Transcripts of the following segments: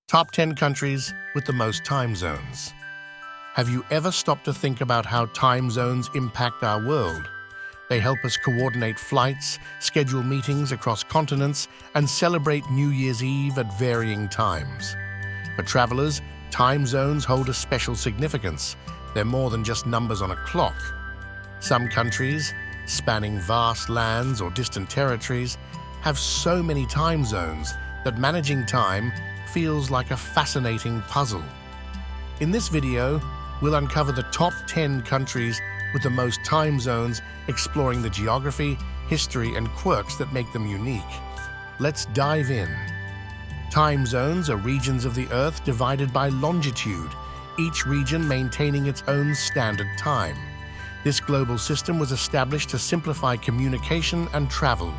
Top 10 countries with the most time zones. Have you ever stopped to think about how time zones impact our world? They help us coordinate flights, schedule meetings across continents, and celebrate New Year's Eve at varying times. For travelers, time zones hold a special significance. They're more than just numbers on a clock. Some countries, spanning vast lands or distant territories, have so many time zones that managing time feels like a fascinating puzzle. In this video, we'll uncover the top 10 countries with the most time zones, exploring the geography, history, and quirks that make them unique. Let's dive in. Time zones are regions of the Earth divided by longitude, each region maintaining its own standard time. This global system was established to simplify communication and travel.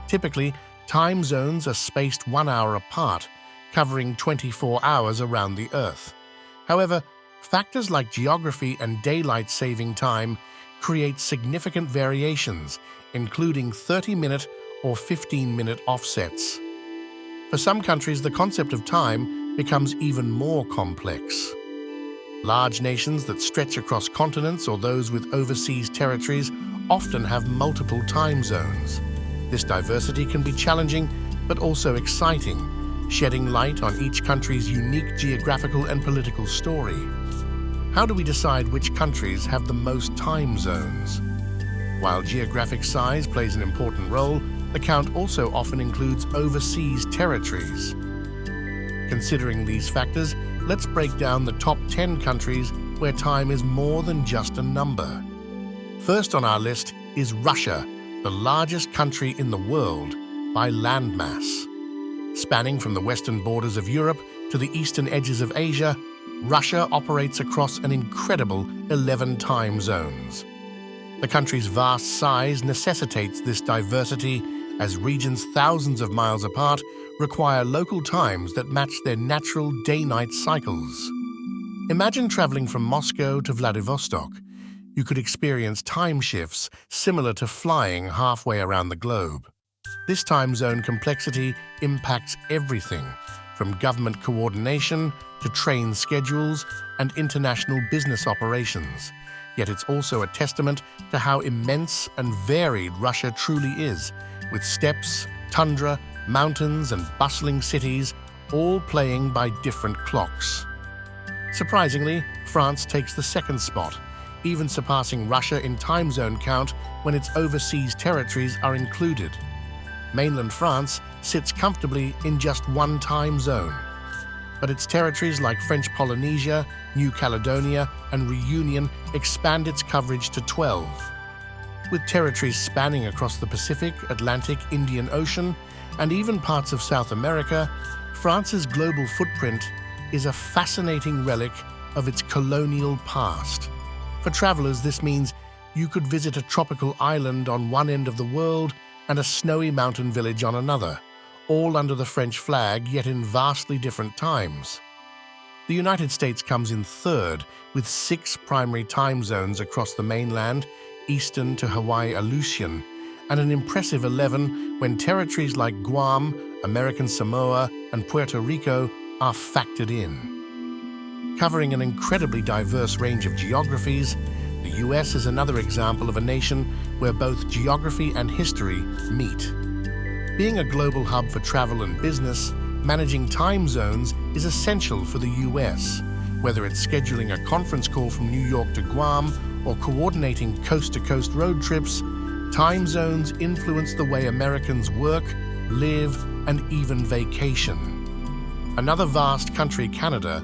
Typically, time zones are spaced 1 hour apart, covering 24 hours around the Earth. However, factors like geography and daylight saving time create significant variations, including 30-minute or 15-minute offsets. For some countries, the concept of time becomes even more complex. Large nations that stretch across continents or those with overseas territories often have multiple time zones. This diversity can be challenging, but also exciting, shedding light on each country's unique geographical and political story. How do we decide which countries have the most time zones? While geographic size plays an important role, the count also often includes overseas territories. Considering these factors, let's break down the top 10 countries where time is more than just a number. First on our list is Russia, the largest country in the world by landmass. Spanning from the western borders of Europe to the eastern edges of Asia, Russia operates across an incredible 11 time zones. The country's vast size necessitates this diversity, as regions thousands of miles apart require local times that match their natural day-night cycles. Imagine traveling from Moscow to Vladivostok. You could experience time shifts similar to flying halfway around the globe. This time zone complexity impacts everything, from government coordination to train schedules and international business operations. Yet it's also a testament to how immense and varied Russia truly is, with steppes, tundra, mountains, and bustling cities all playing by different clocks. Surprisingly, France takes the second spot, even surpassing Russia in time zone count when its overseas territories are included. Mainland France sits comfortably in just one time zone, but its territories like French Polynesia, New Caledonia, and Reunion expand its coverage to 12. With territories spanning across the Pacific, Atlantic, Indian Ocean, and even parts of South America, France's global footprint is a fascinating relic of its colonial past. For travelers, this means you could visit a tropical island on one end of the world and a snowy mountain village on another, all under the French flag, yet in vastly different times. The United States comes in third, with 6 primary time zones across the mainland, Eastern to Hawaii Aleutian, and an impressive 11 when territories like Guam, American Samoa, and Puerto Rico are factored in. Covering an incredibly diverse range of geographies, the US is another example of a nation where both geography and history meet. Being a global hub for travel and business, managing time zones is essential for the US. Whether it's scheduling a conference call from New York to Guam or coordinating coast-to-coast road trips, time zones influence the way Americans work, live, and even vacation. Another vast country, Canada,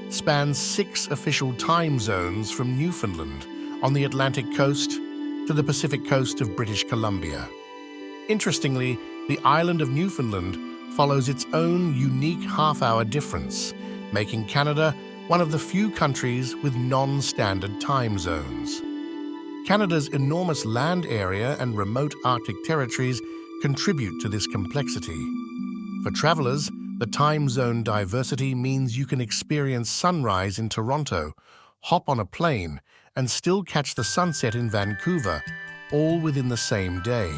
spans 6 official time zones from Newfoundland on the Atlantic coast to the Pacific coast of British Columbia. Interestingly, the island of Newfoundland follows its own unique half-hour difference, making Canada one of the few countries with non-standard time zones. Canada's enormous land area and remote Arctic territories contribute to this complexity. For travelers, the time zone diversity means you can experience sunrise in Toronto, hop on a plane, and still catch the sunset in Vancouver, all within the same day.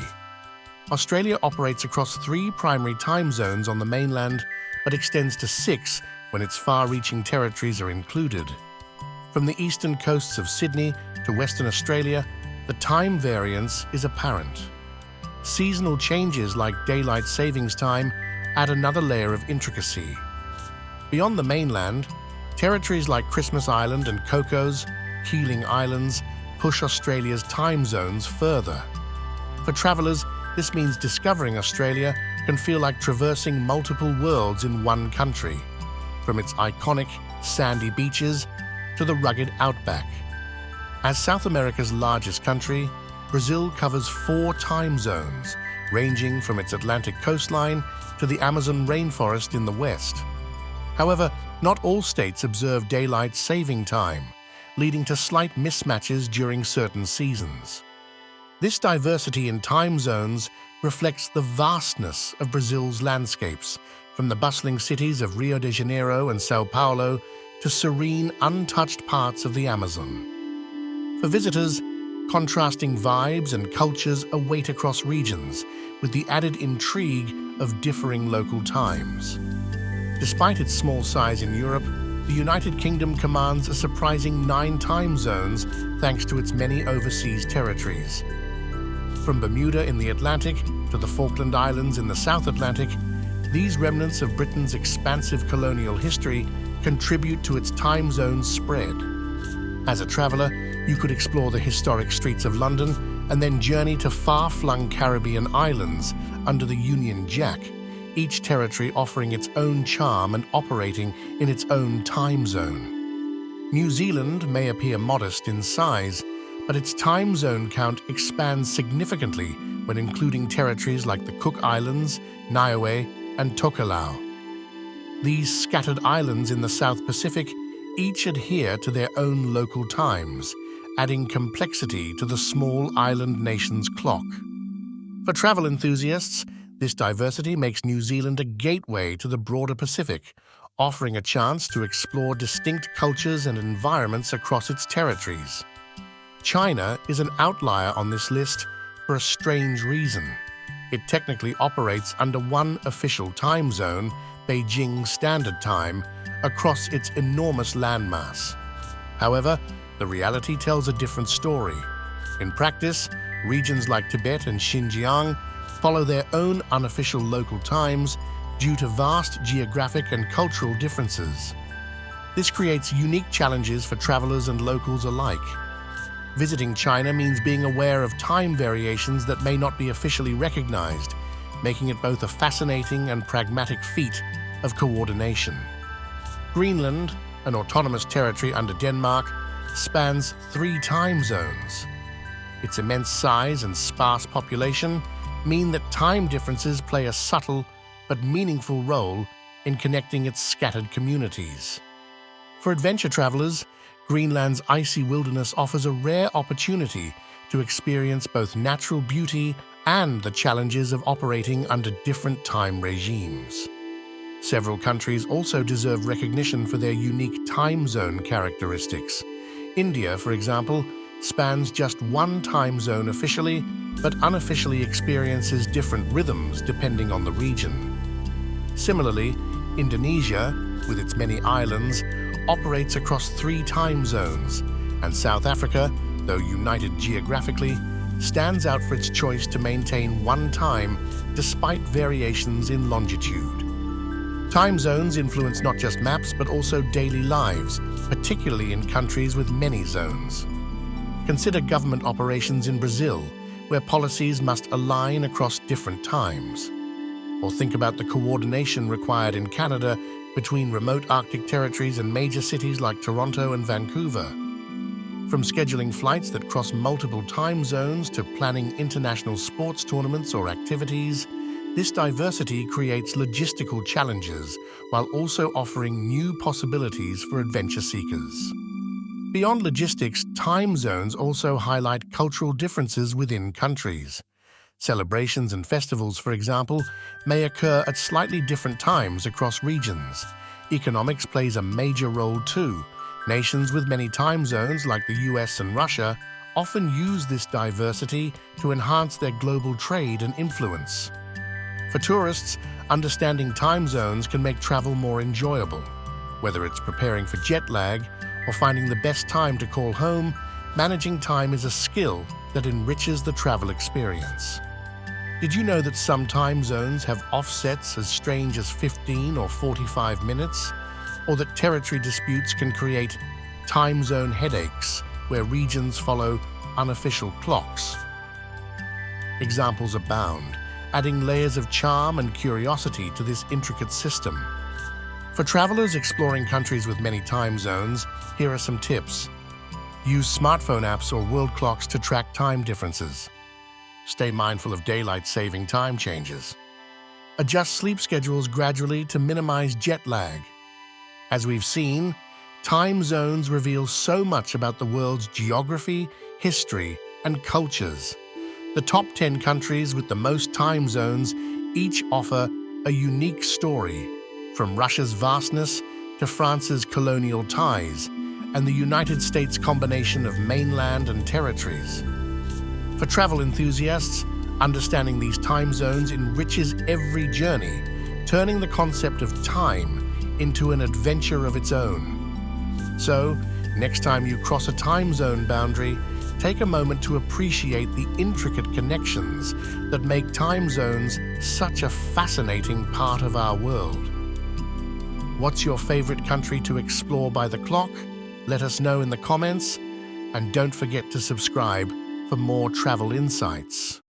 Australia operates across 3 primary time zones on the mainland, but extends to 6 when its far-reaching territories are included. From the eastern coasts of Sydney to Western Australia, the time variance is apparent. Seasonal changes like daylight savings time add another layer of intricacy. Beyond the mainland, territories like Christmas Island and Cocos, Keeling Islands, push Australia's time zones further. For travellers, this means discovering Australia can feel like traversing multiple worlds in one country, from its iconic sandy beaches to the rugged outback. As South America's largest country, Brazil covers 4 time zones, ranging from its Atlantic coastline to the Amazon rainforest in the west. However, not all states observe daylight saving time, leading to slight mismatches during certain seasons. This diversity in time zones reflects the vastness of Brazil's landscapes, from the bustling cities of Rio de Janeiro and Sao Paulo to serene, untouched parts of the Amazon. For visitors, contrasting vibes and cultures await across regions, with the added intrigue of differing local times. Despite its small size in Europe, the United Kingdom commands a surprising 9 time zones thanks to its many overseas territories. From Bermuda in the Atlantic to the Falkland Islands in the South Atlantic, these remnants of Britain's expansive colonial history contribute to its time zone spread. As a traveller, you could explore the historic streets of London and then journey to far-flung Caribbean islands under the Union Jack, each territory offering its own charm and operating in its own time zone. New Zealand may appear modest in size, but its time zone count expands significantly when including territories like the Cook Islands, Niue, and Tokelau. These scattered islands in the South Pacific each adhere to their own local times, adding complexity to the small island nation's clock. For travel enthusiasts, this diversity makes New Zealand a gateway to the broader Pacific, offering a chance to explore distinct cultures and environments across its territories. China is an outlier on this list for a strange reason. It technically operates under one official time zone, Beijing Standard Time, across its enormous landmass. However, the reality tells a different story. In practice, regions like Tibet and Xinjiang follow their own unofficial local times due to vast geographic and cultural differences. This creates unique challenges for travelers and locals alike. Visiting China means being aware of time variations that may not be officially recognized, making it both a fascinating and pragmatic feat of coordination. Greenland, an autonomous territory under Denmark, spans 3 time zones. Its immense size and sparse population mean that time differences play a subtle but meaningful role in connecting its scattered communities. For adventure travelers, Greenland's icy wilderness offers a rare opportunity to experience both natural beauty and the challenges of operating under different time regimes. Several countries also deserve recognition for their unique time zone characteristics. India, for example, spans just 1 time zone officially, but unofficially experiences different rhythms depending on the region. Similarly, Indonesia, with its many islands, operates across 3 time zones, and South Africa, though united geographically, stands out for its choice to maintain 1 time despite variations in longitude. Time zones influence not just maps but also daily lives, particularly in countries with many zones. Consider government operations in Brazil, where policies must align across different times. Or think about the coordination required in Canada between remote Arctic territories and major cities like Toronto and Vancouver. From scheduling flights that cross multiple time zones to planning international sports tournaments or activities, this diversity creates logistical challenges while also offering new possibilities for adventure seekers. Beyond logistics, time zones also highlight cultural differences within countries. Celebrations and festivals, for example, may occur at slightly different times across regions. Economics plays a major role too. Nations with many time zones, like the US and Russia, often use this diversity to enhance their global trade and influence. For tourists, Understanding time zones can make travel more enjoyable. Whether it's preparing for jet lag or finding the best time to call home, managing time is a skill that enriches the travel experience. Did you know that some time zones have offsets as strange as 15 or 45 minutes? Or that territory disputes can create time zone headaches where regions follow unofficial clocks? Examples abound, adding layers of charm and curiosity to this intricate system. For travelers exploring countries with many time zones, here are some tips. Use smartphone apps or world clocks to track time differences. Stay mindful of daylight-saving time changes. Adjust sleep schedules gradually to minimize jet lag. As we've seen, time zones reveal so much about the world's geography, history, and cultures. The top 10 countries with the most time zones each offer a unique story, from Russia's vastness to France's colonial ties, and the United States' combination of mainland and territories. For travel enthusiasts, understanding these time zones enriches every journey, turning the concept of time into an adventure of its own. So, next time you cross a time zone boundary, take a moment to appreciate the intricate connections that make time zones such a fascinating part of our world. What's your favorite country to explore by the clock? Let us know in the comments, and don't forget to subscribe for more travel insights.